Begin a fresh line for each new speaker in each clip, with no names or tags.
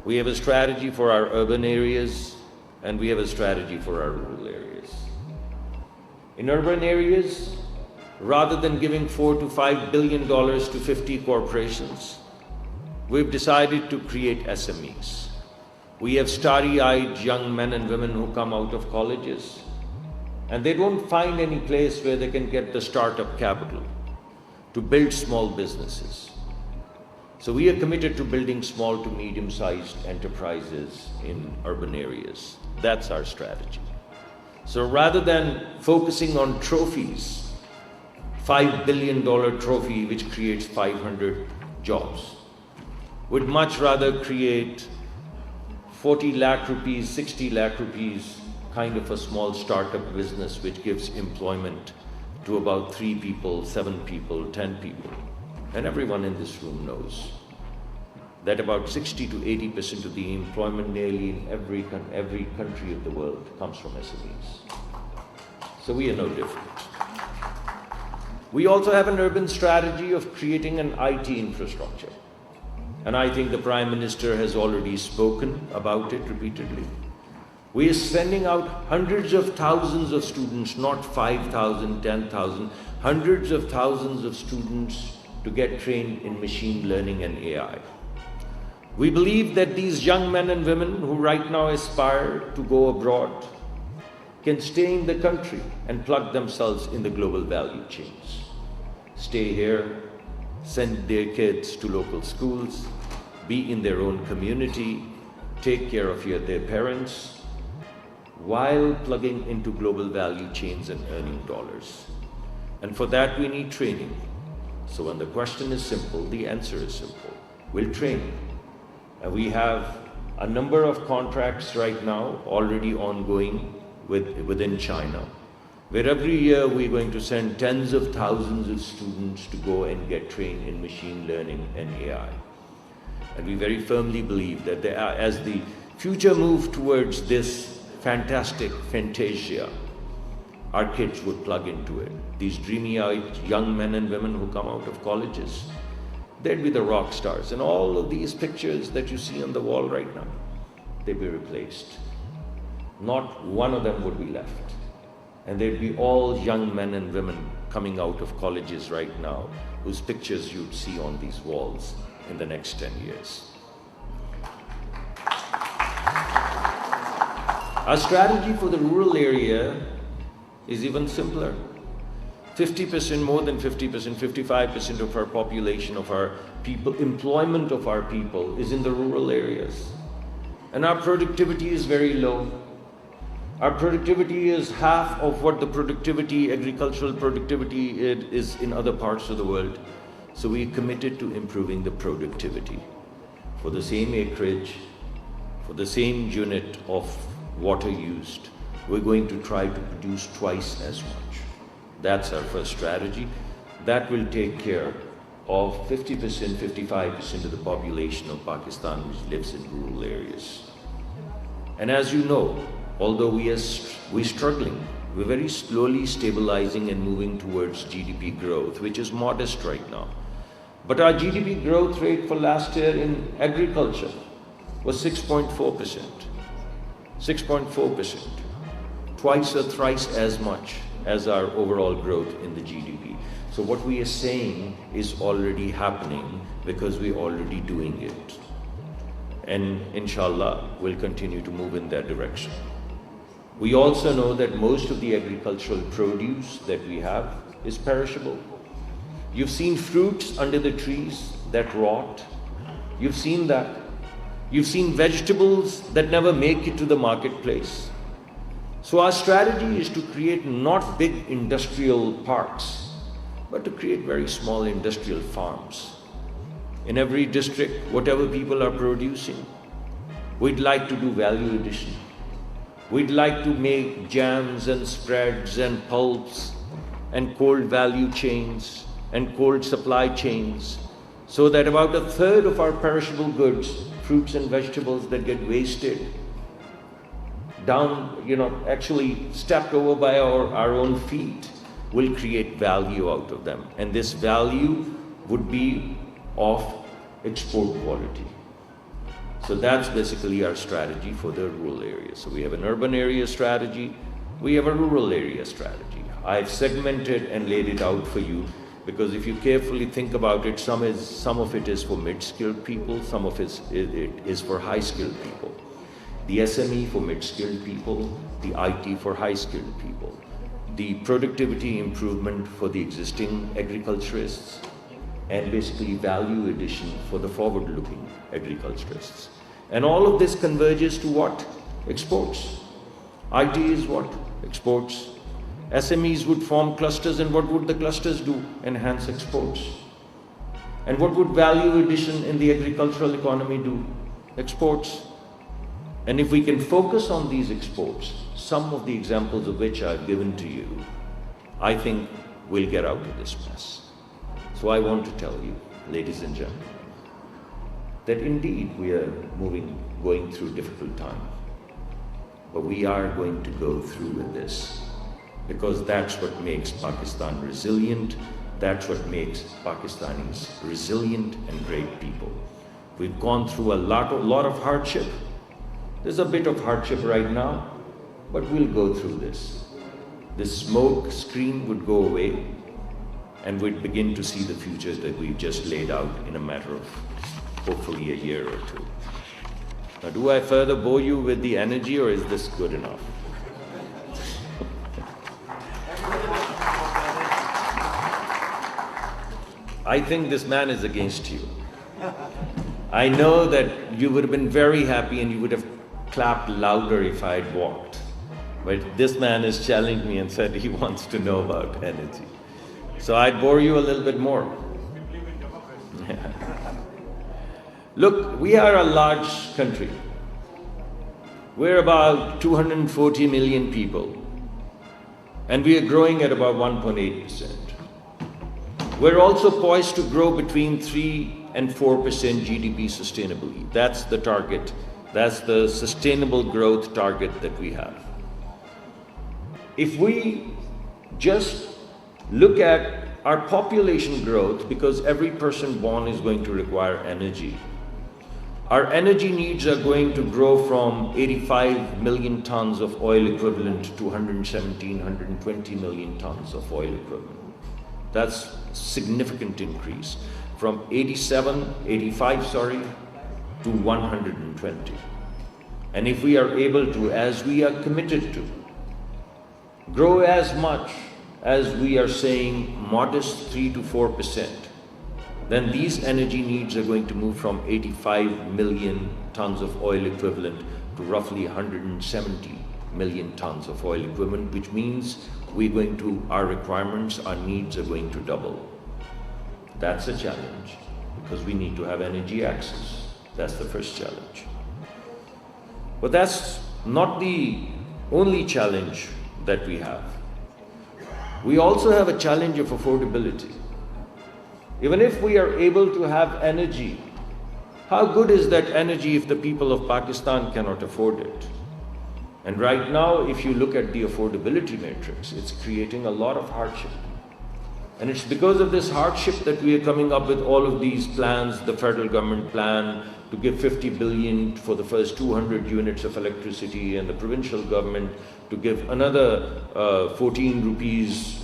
We have a strategy for our urban areas, and we have a strategy for our rural areas. In urban areas, rather than giving $4 to $5 billion to 50 corporations, we've decided to create SMEs. We have starry-eyed young men and women who come out of colleges, and they don't find any place where they can get the startup capital to build small businesses. So we are committed to building small to medium-sized enterprises in urban areas. That's our strategy. So rather than focusing on trophies, $5 billion trophy which creates 500 jobs, we'd much rather create 40 lakh rupees, 60 lakh rupees kind of a small startup business which gives employment to about 3 people, 7 people, 10 people. And everyone in this room knows that about 60 to 80% of the employment nearly in every country of the world comes from SMEs. So we are no different. We also have an urban strategy of creating an IT infrastructure. And I think the Prime Minister has already spoken about it repeatedly. We are sending out hundreds of thousands of students, not 5,000, 10,000, hundreds of thousands of students to get trained in machine learning and AI. We believe that these young men and women who right now aspire to go abroad can stay in the country and plug themselves in the global value chains. Stay here, send their kids to local schools, be in their own community, take care of their parents, while plugging into global value chains and earning dollars. And for that we need training. So when the question is simple, the answer is simple. We'll train. And we have a number of contracts right now already ongoing within China, where every year we're going to send tens of thousands of students to go and get trained in machine learning and AI. And we very firmly believe that as the future move towards this fantastic fantasia, our kids would plug into it. These dreamy-eyed young men and women who come out of colleges, they'd be the rock stars. And all of these pictures that you see on the wall right now, they'd be replaced. Not one of them would be left. And they'd be all young men and women coming out of colleges right now, whose pictures you'd see on these walls in the next 10 years. Our strategy for the rural area is even simpler. 50%, more than 50%, 55% of our population, of our people, employment of our people is in the rural areas. And our productivity is very low. Our productivity is half of what the productivity, agricultural productivity is in other parts of the world. So we committed to improving the productivity. For the same acreage, for the same unit of water used, we're going to try to produce twice as much. That's our first strategy. That will take care of 50%, 55% of the population of Pakistan which lives in rural areas. And as you know, although we're struggling, we're very slowly stabilizing and moving towards GDP growth, which is modest right now. But our GDP growth rate for last year in agriculture was 6.4%. 6.4%. Twice or thrice as much as our overall growth in the GDP. So what we are saying is already happening because we're already doing it. And inshallah, we'll continue to move in that direction. We also know that most of the agricultural produce that we have is perishable. You've seen fruits under the trees that rot. You've seen that. You've seen vegetables that never make it to the marketplace. So our strategy is to create not big industrial parks, but to create very small industrial farms. In every district, whatever people are producing, we'd like to do value addition. We'd like to make jams and spreads and pulps and cold value chains and cold supply chains, so that about a third of our perishable goods, fruits and vegetables that get wasted, down, actually stepped over by our own feet, will create value out of them. And this value would be of export quality. So that's basically our strategy for the rural areas. So we have an urban area strategy, we have a rural area strategy. I've segmented and laid it out for you because if you carefully think about it, some of it is for mid-skilled people, some of it is for high-skilled people. The SME for mid-skilled people, the IT for high-skilled people, the productivity improvement for the existing agriculturists, and basically value addition for the forward-looking agriculturists. And all of this converges to what? Exports. IT is what? Exports. SMEs would form clusters, and what would the clusters do? Enhance exports. And what would value addition in the agricultural economy do? Exports. And if we can focus on these exports, some of the examples of which I've given to you, I think we'll get out of this mess. So I want to tell you, ladies and gentlemen, that indeed we are going through difficult time. But we are going to go through with this because that's what makes Pakistan resilient. That's what makes Pakistanis resilient and great people. We've gone through a lot of hardship. There's a bit of hardship right now, but we'll go through this. This smoke screen would go away and we'd begin to see the future that we've just laid out in a matter of hopefully a year or two. Now, do I further bore you with the energy or is this good enough? I think this man is against you. I know that you would have been very happy and you would have clapped louder if I had walked. But this man has challenged me and said he wants to know about energy. So I'd bore you a little bit more. Look, we are a large country. We're about 240 million people. And we are growing at about 1.8%. We're also poised to grow between 3 and 4% GDP sustainably. That's the target. That's the sustainable growth target that we have. If we just look at our population growth, because every person born is going to require energy, our energy needs are going to grow from 85 million tons of oil equivalent to 117, 120 million tons of oil equivalent. That's a significant increase from 85 to 120. And if we are able to, as we are committed to, grow as much as we are saying modest 3 to 4%, then these energy needs are going to move from 85 million tons of oil equivalent to roughly 170 million tons of oil equivalent, which means our requirements, our needs are going to double. That's a challenge because we need to have energy access. That's the first challenge. But that's not the only challenge that we have. We also have a challenge of affordability. Even if we are able to have energy, how good is that energy if the people of Pakistan cannot afford it? And right now, if you look at the affordability matrix, it's creating a lot of hardship. And it's because of this hardship that we are coming up with all of these plans, the federal government plan to give 50 billion for the first 200 units of electricity, and the provincial government to give another 14 rupees,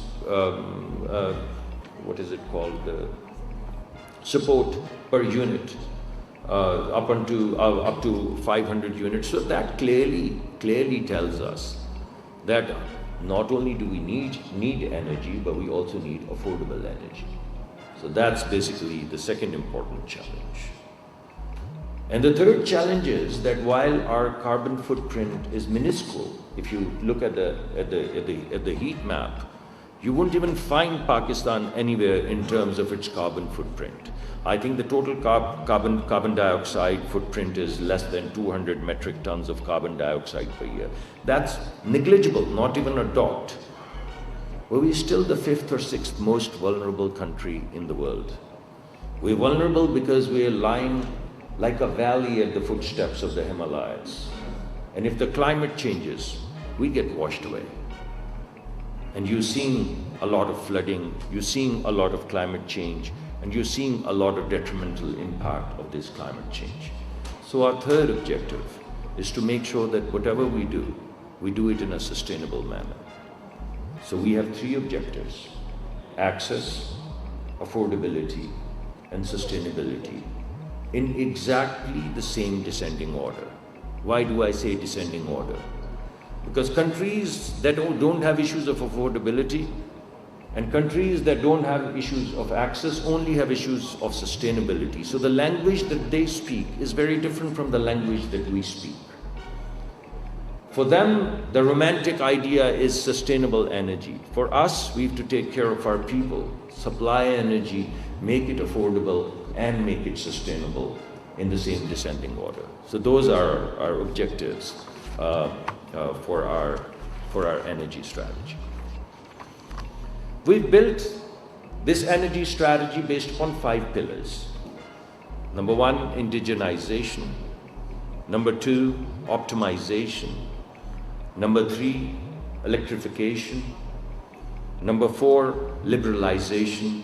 support per unit, up to 500 units. So that clearly tells us that not only do we need energy, but we also need affordable energy. So that's basically the second important challenge. And the third challenge is that while our carbon footprint is minuscule, if you look at the heat map, you won't even find Pakistan anywhere in terms of its carbon footprint. I think the total carbon dioxide footprint is less than 200 metric tons of carbon dioxide per year. That's negligible, not even a dot. But we're still the 5th or 6th most vulnerable country in the world. We're vulnerable because we're lying like a valley at the footsteps of the Himalayas. And if the climate changes, we get washed away. And you're seeing a lot of flooding, you're seeing a lot of climate change, and you're seeing a lot of detrimental impact of this climate change. So our third objective is to make sure that whatever we do it in a sustainable manner. So we have three objectives: access, affordability, and sustainability, in exactly the same descending order. Why do I say descending order? Because countries that don't have issues of affordability and countries that don't have issues of access only have issues of sustainability. So the language that they speak is very different from the language that we speak. For them, the romantic idea is sustainable energy. For us, we have to take care of our people, supply energy, make it affordable, and make it sustainable in the same descending order. So those are our objectives for our energy strategy. We've built this energy strategy based upon 5 pillars. Number 1, indigenization. Number 2, optimization. Number 3, electrification. Number 4, liberalization.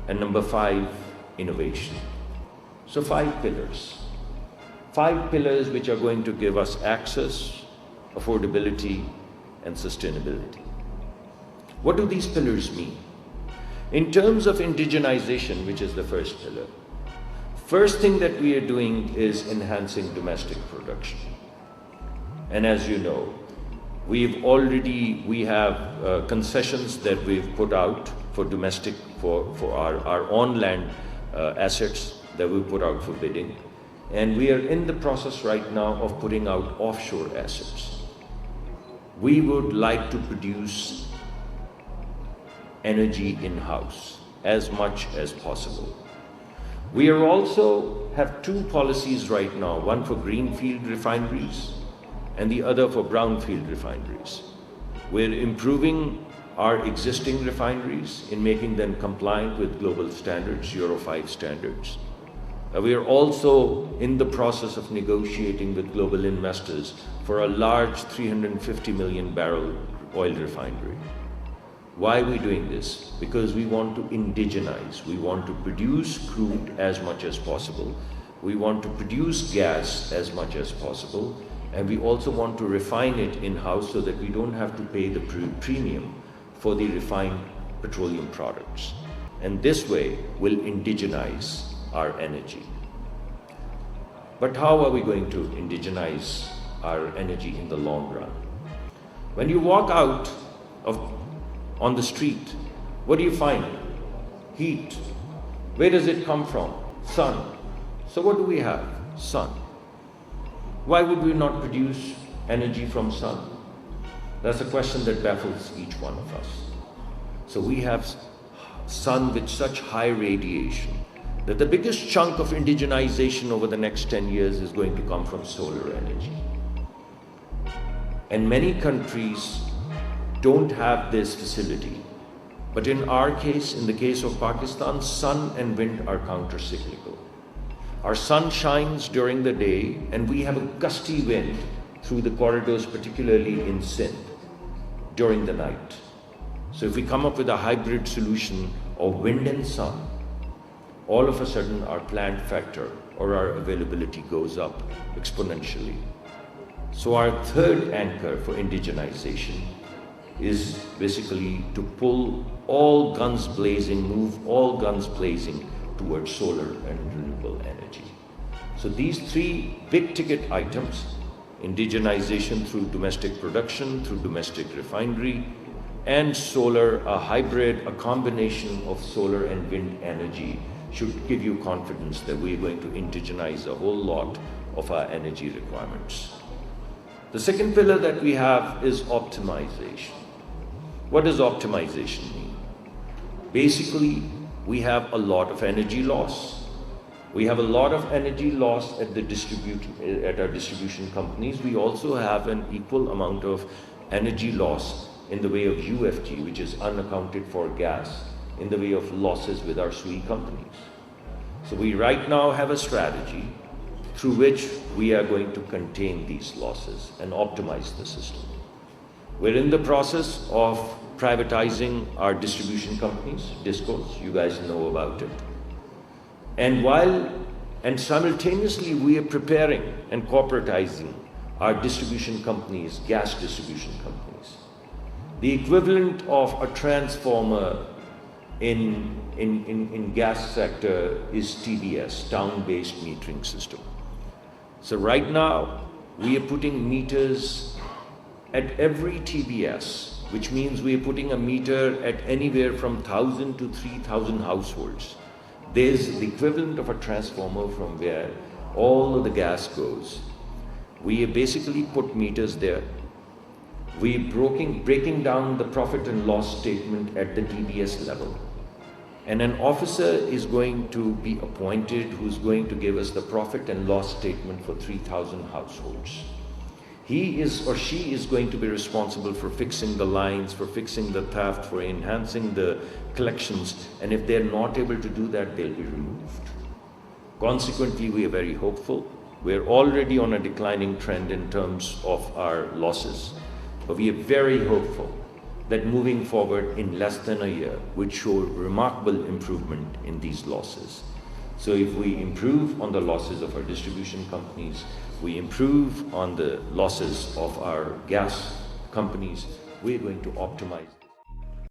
And number 5, innovation. So 5 pillars. 5 pillars which are going to give us access, affordability, and sustainability. What do these pillars mean? In terms of indigenization, which is the first pillar, first thing that we are doing is enhancing domestic production. And as you know, we have concessions that we've put out for domestic, for our on-land assets that we put out for bidding. And we are in the process right now of putting out offshore assets. We would like to produce energy in-house as much as possible. We are also have 2 policies right now, one for greenfield refineries and the other for brownfield refineries. We're improving our existing refineries in making them compliant with global standards, Euro 5 standards. We are also in the process of negotiating with global investors for a large 350 million barrel oil refinery. Why are we doing this? Because we want to indigenize. We want to produce crude as much as possible. We want to produce gas as much as possible. And we also want to refine it in-house so that we don't have to pay the premium for the refined petroleum products. And this way we'll indigenize our energy. But how are we going to indigenize our energy in the long run? When you walk out on the street, what do you find? Heat. Where does it come from? Sun. So what do we have? Sun. Why would we not produce energy from sun? That's a question that baffles each one of us. So we have sun with such high radiation that the biggest chunk of indigenization over the next 10 years is going to come from solar energy. And many countries don't have this facility. But in our case, in the case of Pakistan, sun and wind are counter-cyclical. Our sun shines during the day and we have a gusty wind through the corridors, particularly in Sindh, during the night. So if we come up with a hybrid solution of wind and sun, all of a sudden our plant factor or our availability goes up exponentially. So our third anchor for indigenization is basically to pull all guns blazing, move all guns blazing towards solar and renewable energy. So these 3 big ticket items, indigenization through domestic production, through domestic refinery, and solar, a hybrid, a combination of solar and wind energy, should give you confidence that we're going to indigenize a whole lot of our energy requirements. The second pillar that we have is optimization. What does optimization mean? Basically, we have a lot of energy loss. We have a lot of energy loss at our distribution companies. We also have an equal amount of energy loss in the way of UFG, which is unaccounted for gas, in the way of losses with our SWE companies. So we right now have a strategy through which we are going to contain these losses and optimize the system. We're in the process of privatizing our distribution companies, DISCOs, you guys know about it. And while And simultaneously, we are preparing and corporatizing our distribution companies, gas distribution companies. The equivalent of a transformer in gas sector is TBS, town-based metering system. So right now, we are putting meters at every TBS, which means we are putting a meter at anywhere from 1,000 to 3,000 households. There's the equivalent of a transformer from where all of the gas goes. We have basically put meters there. We're breaking down the profit and loss statement at the TBS level. And an officer is going to be appointed who's going to give us the profit and loss statement for 3,000 households. He is or she is going to be responsible for fixing the lines, for fixing the theft, for enhancing the collections, and if they're not able to do that, they'll be removed. Consequently, we are very hopeful. We're already on a declining trend in terms of our losses, but we are very hopeful that moving forward in less than a year would show remarkable improvement in these losses. So if we improve on the losses of our distribution companies, we improve on the losses of our gas companies, we're going to optimize.